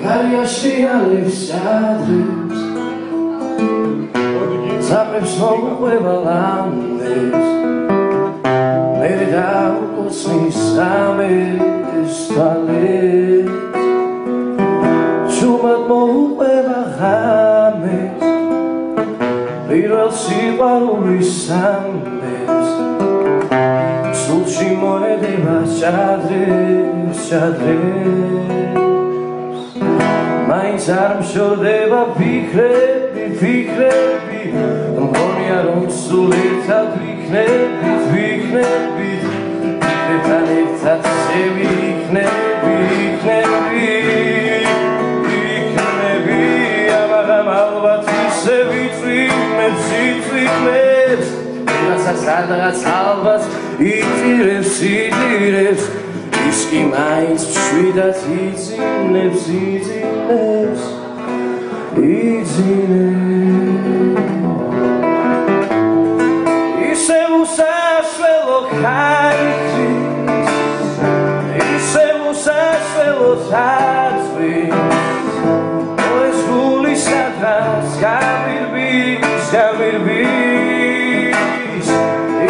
Gariașiales adres Zapres mogueva landes Mere dau cosmis ames tales Chumat mogueva james Viruel sivarulis ames Sulci moedeva xadres, xadres Mains ar mșordeva fikrები, fikrები Მგონია რომ სულ ერთად ვიქნებით, ვიქნებით Ფიქრებთან ერთად შევიქნები, იქნები იქნები ამაღამ ალბათ ისე ვიწვიმებს, იწვიმებს რასაც რაღაც ალბათ იწირებს, იწირებს ის კი მაინც მშვიდად იძინებს, იძინებს, იძინებს ისევ უსასვლელო ხაიხის ისევ უსასვლელო თაძვის ეს გული სადღაც გავირბის, გავირბის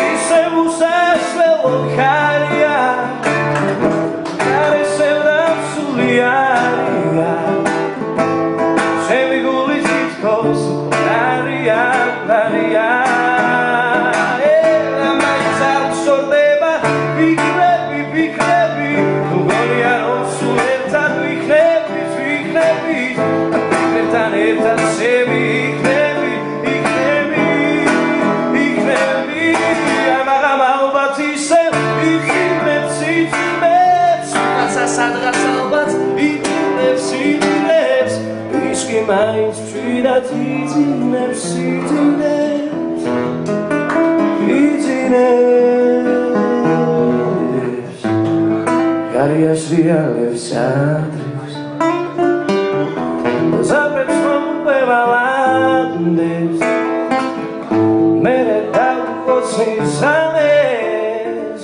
ისევ უსასვლელო ხარია Mains mშვიდად იძინებს, იძინებს, იძინებს Gariaș rialებს adres Zapres mogueva landes Mere dau cosmis ames